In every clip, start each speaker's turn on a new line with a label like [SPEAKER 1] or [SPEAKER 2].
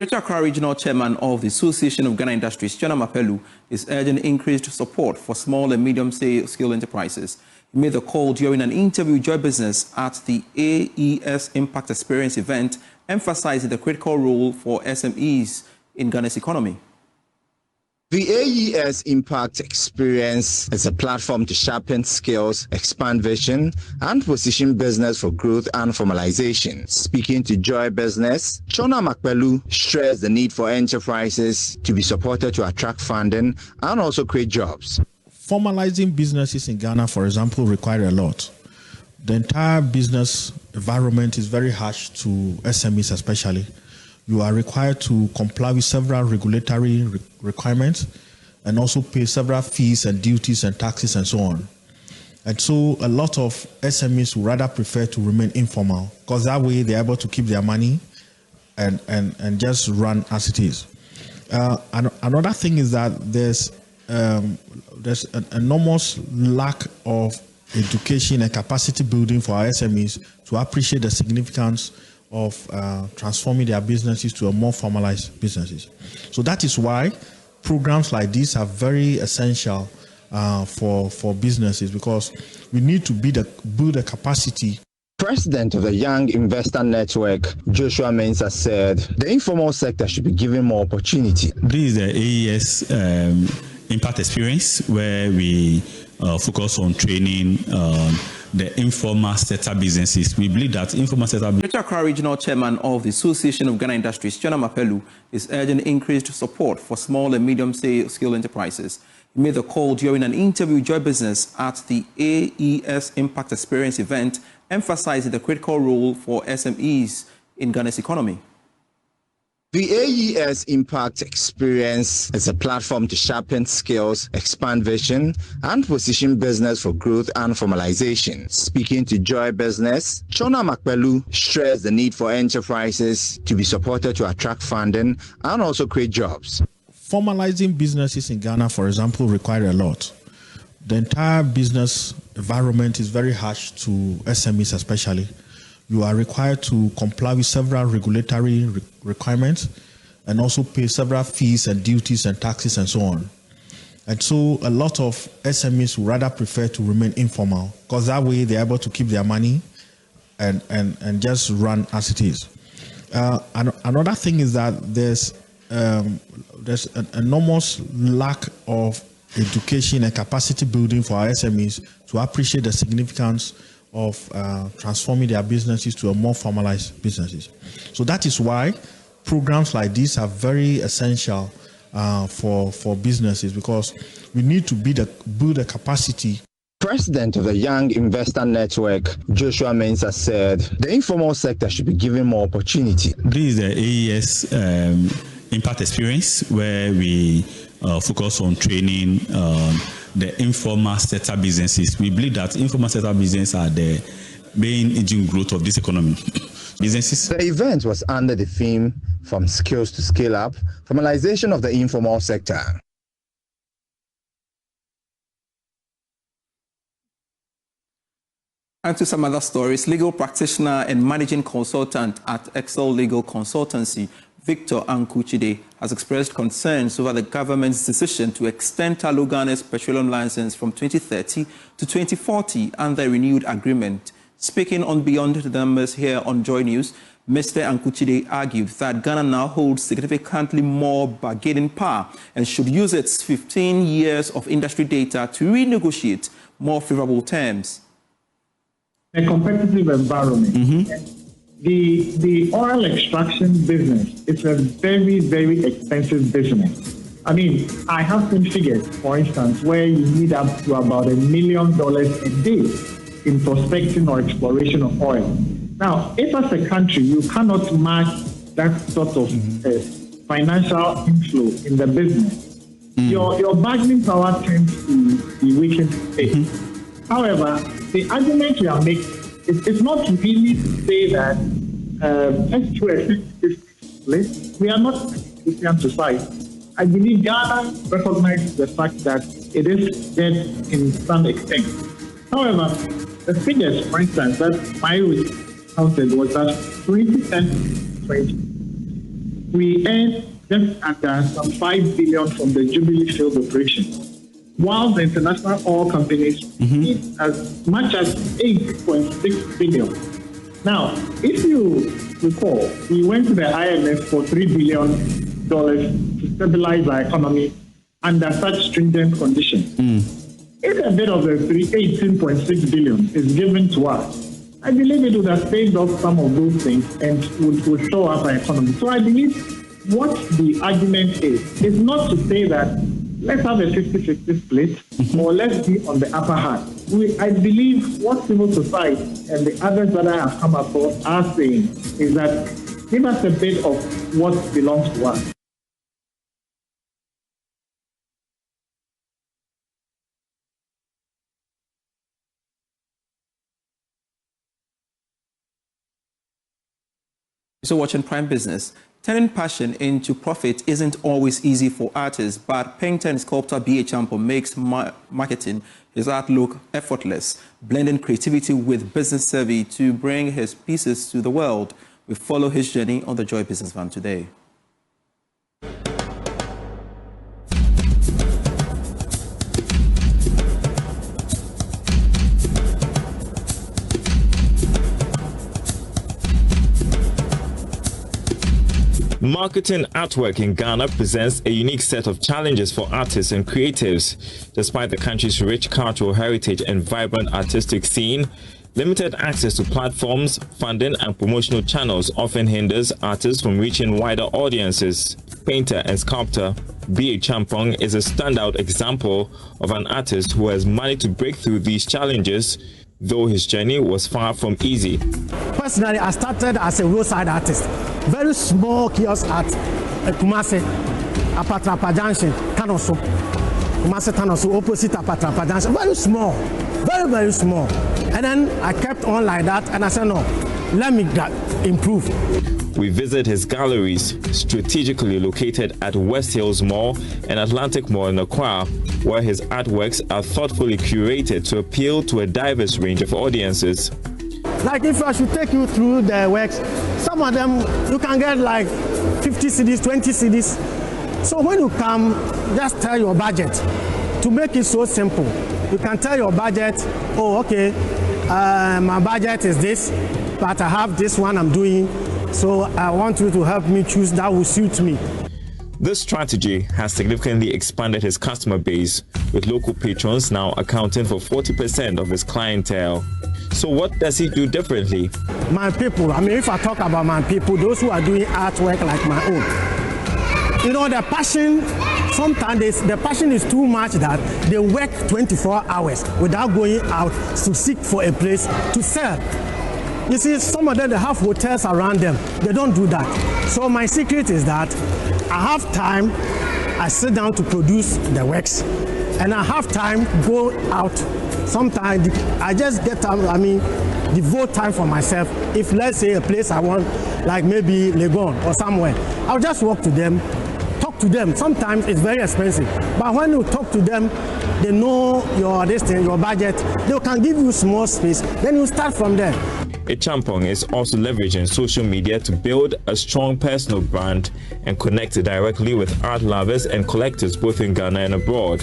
[SPEAKER 1] Accra Regional Chairman of the Association of Ghana Industries, Tsonam Akpeloo, is urging increased support for small and medium-scale enterprises. He made the call during an interview with Joy Business at the AES Impact Experience event, emphasizing the critical role for SMEs in Ghana's economy.
[SPEAKER 2] The AES Impact Experience is a platform to sharpen skills, expand vision, and position business for growth and formalization. Speaking to Joy Business, Tsonam Akpeloo stressed the need for enterprises to be supported to attract funding and also create jobs.
[SPEAKER 3] Formalizing businesses in Ghana, for example, require a lot. The entire business environment is very harsh to SMEs especially. You are required to comply with several regulatory requirements and also pay several fees and duties and taxes and so on. And so a lot of SMEs would rather prefer to remain informal because that way they're able to keep their money and just run as it is. Another thing is that there's an enormous lack of education and capacity building for our SMEs to appreciate the significance of transforming their businesses to a more formalized businesses. So that is why programs like this are very essential for businesses, because we need to build a capacity.
[SPEAKER 2] President of the Young Investor Network, Mensah, said the informal sector should be given more opportunity.
[SPEAKER 4] This is the AES Impact Experience, where we focus on training the informal sector businesses. We believe that informal sector businesses.
[SPEAKER 1] Accra Regional Chairman of the Association of Ghana Industries, Tsonam Akpeloo, is urging increased support for small and medium-scale enterprises. He made the call during an interview with Joy Business at the AES Impact Experience event, emphasizing the critical role for SMEs in Ghana's economy.
[SPEAKER 2] The AES Impact Experience is a platform to sharpen skills, expand vision, and position business for growth and formalization. Speaking to Joy Business, Tsonam Akpeloo stressed the need for enterprises to be supported to attract funding and also create jobs.
[SPEAKER 3] Formalizing businesses in Ghana, for example, require a lot. The entire business environment is very harsh to SMEs especially. You are required to comply with several regulatory requirements and also pay several fees and duties and taxes and so on. And so a lot of SMEs would rather prefer to remain informal because that way they're able to keep their money and just run as it is. Another thing is that there's an enormous lack of education and capacity building for our SMEs to appreciate the significance of transforming their businesses to a more formalized businesses. So that is why programs like this are very essential for businesses, because we need to build a capacity.
[SPEAKER 2] President of the Young Investor Network, Mensah, said the informal sector should be given more opportunity.
[SPEAKER 4] This is the AES Impact Experience, where we focus on training the informal sector businesses. We believe that informal sector businesses are the main engine growth of this economy. Businesses.
[SPEAKER 2] The event was under the theme "From Skills to Scale Up: Formalization of the Informal Sector."
[SPEAKER 1] And to some other stories, legal practitioner and managing consultant at Excel Legal Consultancy, Victor Ankuchide, has expressed concerns over the government's decision to extend Tullow Ghana's petroleum license from 2030 to 2040 under a renewed agreement. Speaking on Beyond the Numbers here on Joy News, Mr. Ankuchide argued that Ghana now holds significantly more bargaining power and should use its 15 years of industry data to renegotiate more favorable terms.
[SPEAKER 5] A competitive environment. The oil extraction business is a very, very expensive business. I mean, I have seen figures, for instance, where you need up to about $1 million a day in prospecting or exploration of oil. Now, if as a country you cannot match that sort of financial inflow in the business, your bargaining power tends to be weakened today. However, the argument we are making is not really to say that we are not a Christian society. I believe Ghana recognizes the fact that it is dead in some extent. However, the figures, for instance, that my counted was that 2010, we earned just under some 5 billion from the Jubilee Field operation, while the international oil companies need as much as 8.6 billion. Now, if you recall, we went to the IMF for $3 billion to stabilize our economy under such stringent conditions. If a bit of the 18.6 billion is given to us, I believe it would have saved off some of those things and would show up our economy. So I believe what the argument is not to say that let's have a 50-50 split or let's be on the upper hand. I believe what civil society and the others that I have come across are saying is that give us a bit of what belongs to us.
[SPEAKER 1] So watching Prime Business. Turning passion into profit isn't always easy for artists, but painter and sculptor B.A. Champo makes marketing his art look effortless, blending creativity with business savvy to bring his pieces to the world. We follow his journey on the Joy Business Van today.
[SPEAKER 6] Marketing artwork in Ghana presents a unique set of challenges for artists and creatives. Despite the country's rich cultural heritage and vibrant artistic scene, limited access to platforms, funding and promotional channels often hinders artists from reaching wider audiences. Painter and sculptor B.A. Champong is a standout example of an artist who has managed to break through these challenges, though his journey was far from easy.
[SPEAKER 7] Personally, I started as a roadside artist. Very small kiosk at Kumasi, Apatrapa Junction, Tanoso. Kumasi Tanoso, opposite Apatrapa Junction. Very small, very, very small. And then I kept on like that, and I said, no, let me improve.
[SPEAKER 6] We visit his galleries, strategically located at West Hills Mall and Atlantic Mall in Accra, where his artworks are thoughtfully curated to appeal to a diverse range of audiences.
[SPEAKER 7] Like if I should take you through the works, some of them you can get like 50 CDs, 20 CDs. So when you come, just tell your budget. To make it so simple, you can tell your budget, oh, okay, my budget is this, but I have this one I'm doing, so I want you to help me choose that will suit me.
[SPEAKER 6] This strategy has significantly expanded his customer base, with local patrons now accounting for 40% of his clientele. So what does he do differently?
[SPEAKER 7] My people, I mean, if I talk about my people, those who are doing artwork like my own, you know, the passion, sometimes the passion is too much that they work 24 hours without going out to seek for a place to sell. You see, some of them, they have hotels around them. They don't do that. So my secret is that I have time, I sit down to produce the works, and I have time go out. Sometimes I just get time, I mean, devote time for myself. If let's say a place I want, like maybe Legon or somewhere, I'll just walk to them, talk to them. Sometimes it's very expensive, but when you talk to them, they know your distance, your budget, they can give you small space, then you start from there.
[SPEAKER 6] Champong is also leveraging social media to build a strong personal brand and connect directly with art lovers and collectors both in Ghana and abroad.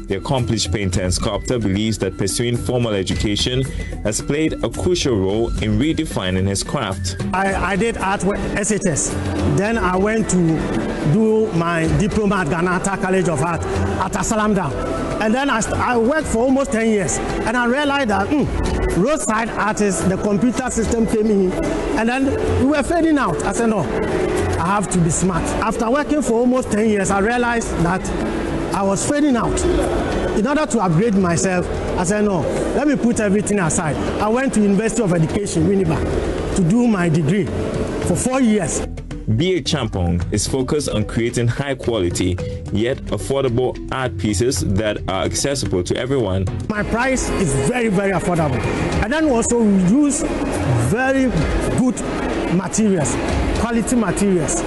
[SPEAKER 6] The accomplished painter and sculptor believes that pursuing formal education has played a crucial role in redefining his craft.
[SPEAKER 7] I did art with SHS. Then I went to do my diploma at Ghana College of Art at Asalamda. And then I worked for almost 10 years. And I realized that roadside artists, the computer system came in, and then we were fading out. I said, no, I have to be smart. After working for almost 10 years, I realized that I was fading out. In order to upgrade myself, I said, no, let me put everything aside. I went to University of Education, Winnipeg, to do my degree for 4 years.
[SPEAKER 6] B.A. Champong is focused on creating high quality, yet affordable art pieces that are accessible to everyone.
[SPEAKER 7] My price is very, very affordable. And then also we use very good materials, quality materials.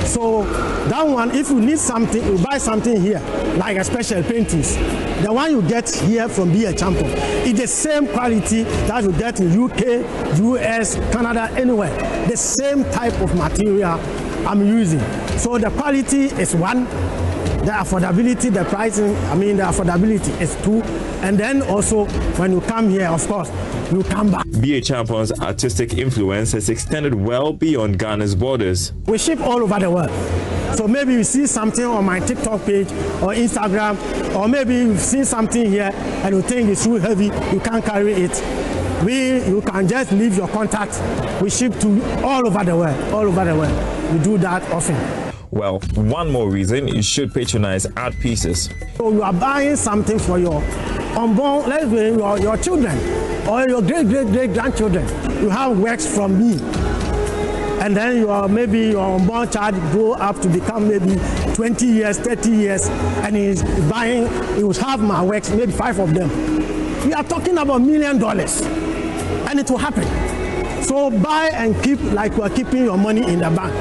[SPEAKER 7] So that one, if you need something, you buy something here, like a special paintings. The one you get here from B.A. Champong is the same quality that you get in UK, US, Canada, anywhere. The same type of material I'm using. So the quality is one, the affordability, the pricing, the affordability is two. And then also, when you come here, of course, you come back.
[SPEAKER 6] BA Champions' artistic influence has extended well beyond Ghana's borders.
[SPEAKER 7] We ship all over the world. So maybe you see something on my TikTok page or Instagram, or maybe you've seen something here and you think it's too heavy, you can't carry it. You can just leave your contact. We ship to all over the world, all over the world. We do that often.
[SPEAKER 6] Well, one more reason you should patronize art pieces.
[SPEAKER 7] So you are buying something for your unborn, let's say your children or your great-great-great-grandchildren. You have works from me. And then maybe your unborn child grow up to become maybe 20 years, 30 years, and he will have my works, maybe 5 of them. We are talking about $1 million, and it will happen. So buy and keep like you are keeping your money in the bank,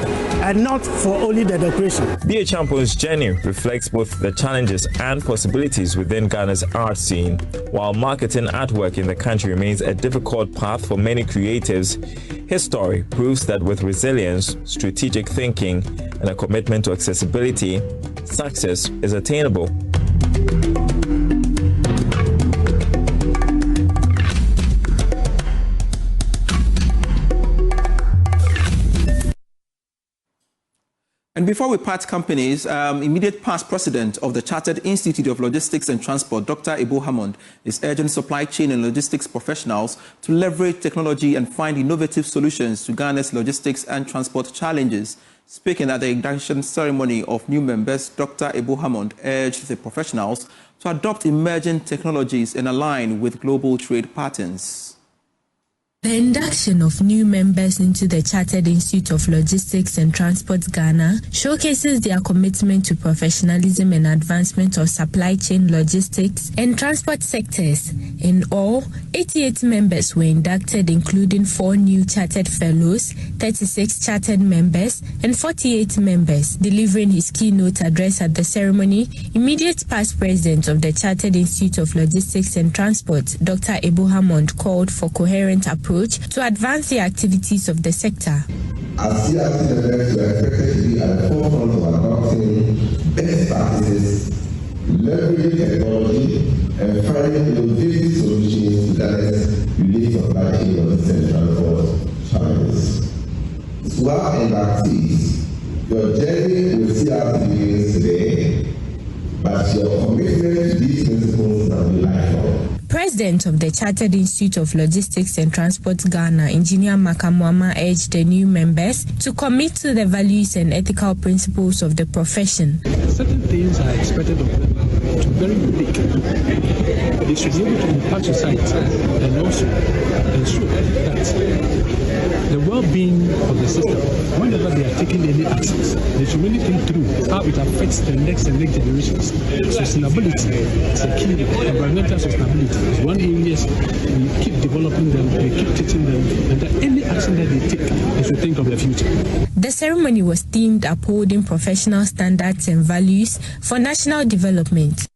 [SPEAKER 7] and not for only the decoration.
[SPEAKER 6] BA Champions' journey reflects both the challenges and possibilities within Ghana's art scene. While marketing artwork in the country remains a difficult path for many creatives, his story proves that with resilience, strategic thinking, and a commitment to accessibility, success is attainable.
[SPEAKER 1] And before we part companies, immediate past president of the Chartered Institute of Logistics and Transport, Dr. Ebo Hammond, is urging supply chain and logistics professionals to leverage technology and find innovative solutions to Ghana's logistics and transport challenges. Speaking at the induction ceremony of new members, Dr. Ebo Hammond urged the professionals to adopt emerging technologies and align with global trade patterns.
[SPEAKER 8] The induction of new members into the Chartered Institute of Logistics and Transport Ghana showcases their commitment to professionalism and advancement of supply chain, logistics and transport sectors. In all, 88 members were inducted, including 4 new Chartered Fellows, 36 Chartered members and 48 members. Delivering his keynote address at the ceremony, immediate past president of the Chartered Institute of Logistics and Transport, Dr. Ebo Hammond, called for coherent approach to advance the activities of the sector.
[SPEAKER 9] As CRT members, we are expected to be at the forefront of adopting best practices, leveraging technology, and finding innovative solutions to Ghana's unique supply chain logistics and transport challenges. To our inductees, your journey with CRT begins today, but your commitment to these principles will be lifelong.
[SPEAKER 8] President of the Chartered Institute of Logistics and Transport Ghana, Engineer Makamuama, urged the new members to commit to the values and ethical principles of the profession.
[SPEAKER 10] Certain things are expected of them to be very unique. They should be able to impact society and also ensure that the well-being of the system, whenever they are taking any actions, they should really think through how it affects the next and next generations. Sustainability is a key. Environmental sustainability is one area we keep developing them, we keep teaching them, and that any action that they take, they should think of the future.
[SPEAKER 8] The ceremony was themed upholding professional standards and values for national development.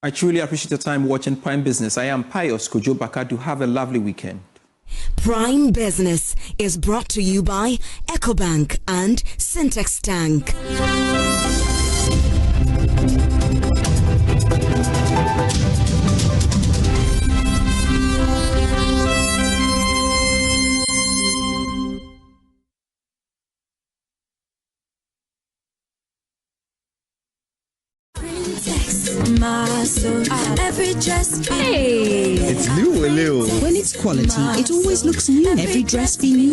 [SPEAKER 1] I truly appreciate your time watching Prime Business. I am Pius Kojo Bakadu. Have a lovely weekend.
[SPEAKER 11] Prime Business is brought to you by EcoBank and Syntex Tank.
[SPEAKER 12] Every dress. Hey!
[SPEAKER 13] It's new, Leo.
[SPEAKER 12] When it's quality, it always looks new. Every dress be new.